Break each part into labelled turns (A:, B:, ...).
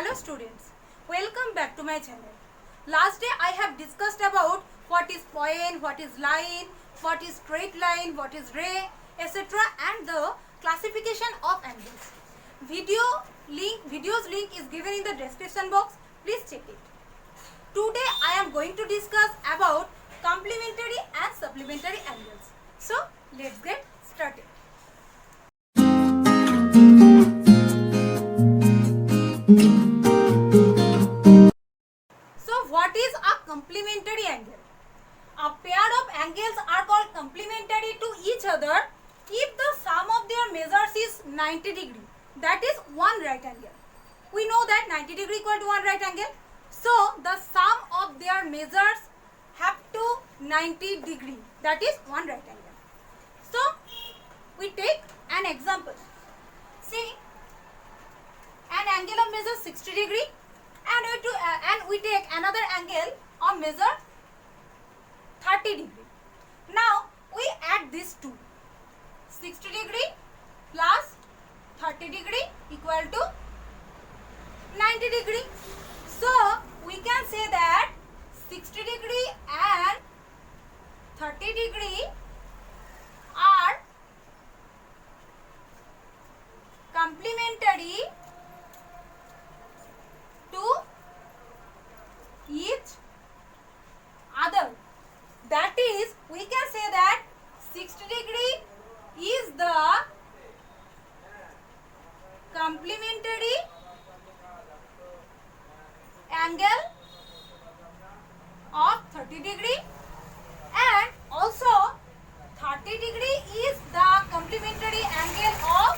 A: Hello students, welcome back to my channel. Last day I have discussed about what is point, what is line, what is straight line, what is ray, etc. and the classification of angles. Video's link is given in the description box. Please check it. Today I am going to discuss about complementary and supplementary angles. So let's get started. So what is a complementary angle? A pair of angles are called complementary to each other if the sum of their measures is 90 degree. That is one right angle. We know that 90 degree equal to one right angle. So the sum of their measures have to 90 degree. That is one right angle. So we take an example. See, an angle of measure 60 degree and we take another angle of measure 30 degree. Now we add these two. 60 degree plus 30 degree equal to 90 degree. So we can say that 60 degree and 30 degree are complementary to each other. That is, we can say that 60 degree is the complementary angle of 30 degree and also 30 degree is the complementary angle of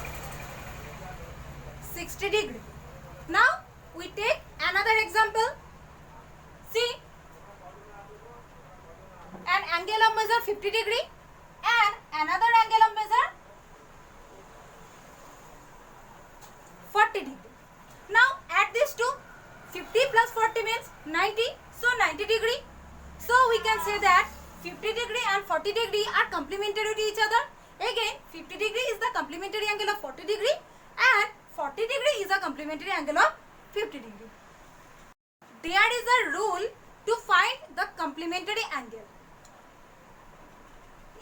A: 60 degree. Now we take another example. See, an angle of measure 50 degree and another angle of measure 40 degree. Now add these two. 50 plus 40 means 90. So 90 degree. So we can say that 50 degree and 40 degree are complementary to each other. Again, 50 degree is the complementary angle of 40 degree and 40 degree is a complementary angle of 50 degree. There is a rule to find the complementary angle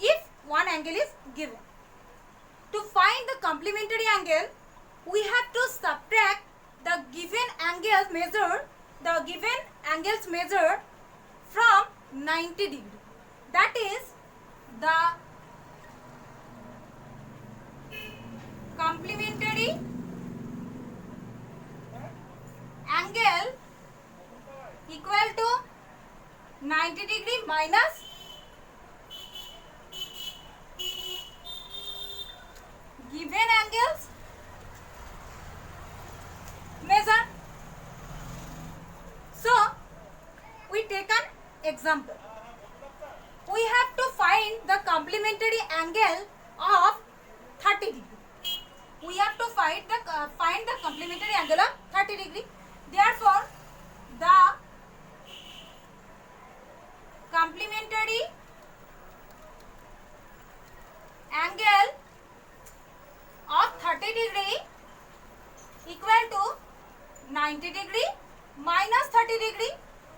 A: if one angle is given. To find the complementary angle, we have to subtract the given angles measured from 90 degree. That is the complementary angle equal to 90 degree minus given angles measure. So we take an example. We have to find the complementary angle of 30 degree. We have to find the complementary angle of 30 degree. Therefore, the complementary angle of 30 degree equal to 90 degree minus 30 degree.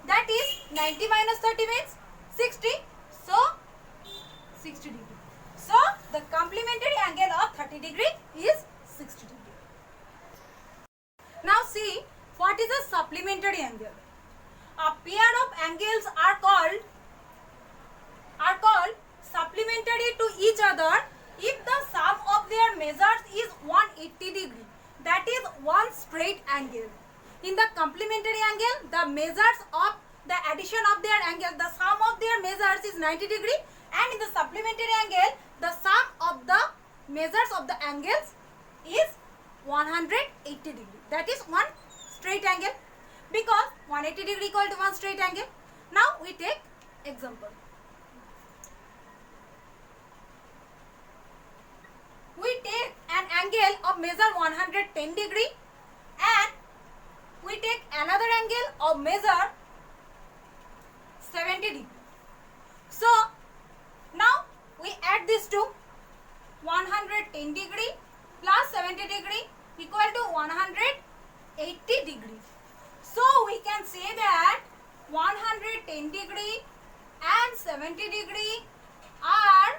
A: That is 90 minus 30 means 60. So 60 degree. So the complementary angle of 30 degree is 60 degree. Now see, what is a supplementary angle? A pair of angles are called supplementary to each other if the sum of their measures is 180 degree. That is one straight angle. In the complementary angle, the measures of the addition of their angle, the sum of their measures is 90 degree, and in the supplementary angle, the sum of the measures of the angles is 180 degree. That is one straight angle, because 180 degree equal to one straight angle. Now we take example. We take an angle of measure 110 degree and we take another angle of measure 70 degree. So now we add these two. 110 degree plus 70 degree equal to 180 degree. say that 110 degree and 70 degree are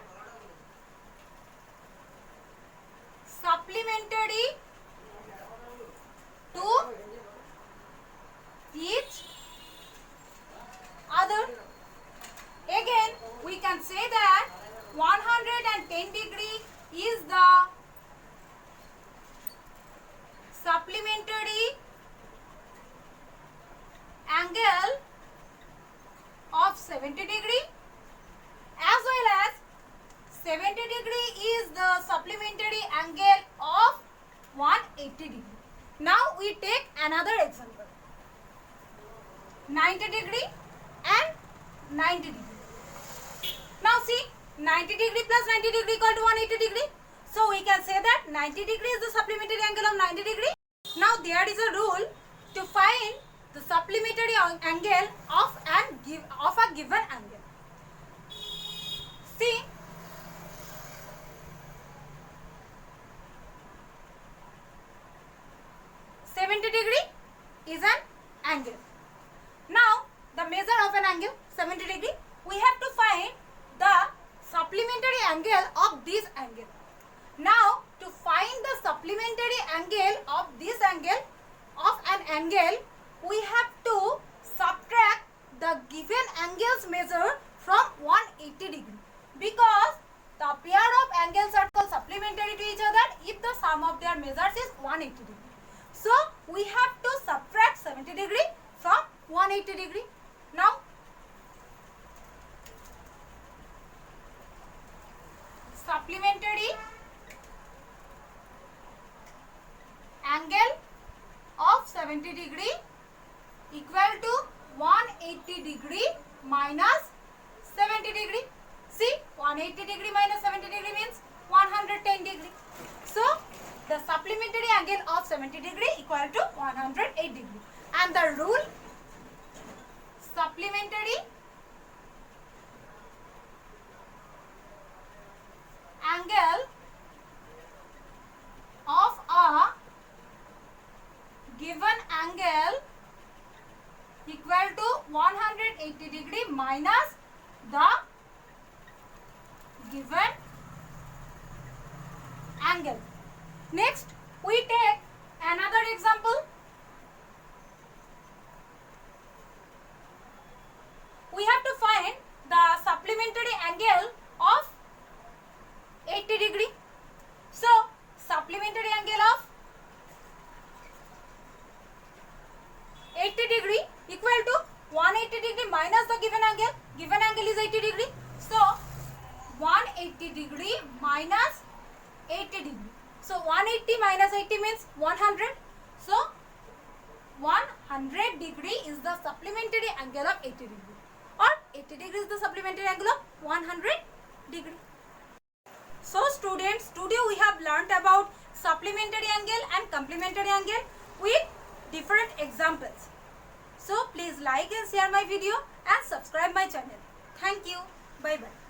A: supplementary to each other. Again, we can say that 110 degree is the supplementary angle of 70 degree, as well as 70 degree is the supplementary angle of 180 degree. Now we take another example, 90 degree and 90 degree. Now see, 90 degree plus 90 degree equal to 180 degree. So we can say that 90 degree is the supplementary angle of 90 degree. Now there is a rule to find the supplementary angle of a given angle. See, is an angle. Now the measure of an angle 70 degree, we have to find the supplementary angle of this angle. Now to find the supplementary angle of this angle of an angle, we have to subtract the given angle's measure from 180 degree, because the pair of angles are called supplementary to each other if the sum of their measures is 180 degree. So we have to subtract 70 degree from 180 degree. Now supplementary angle of 70 degree equal to 180 degree minus 70 degree. See, 180 degree minus 70 degree means 110 degree. So the supplementary angle of 70 degree equal to 108 degree. And the rule, supplementary angle of a given angle equal to 180 degree minus the given angle. Next, we take another example. We have to find the supplementary angle of 80 degree. So, supplementary angle of 80 degree equal to 180 degree minus the given angle. Given angle is 80 degree. So, 180 degree minus 80 degree. So 180 minus 80 means 100. So 100 degree is the supplementary angle of 80 degree, or 80 degree is the supplementary angle of 100 degree. So students, today we have learnt about supplementary angle and complementary angle with different examples. So please like and share my video and subscribe my channel. Thank you. Bye bye.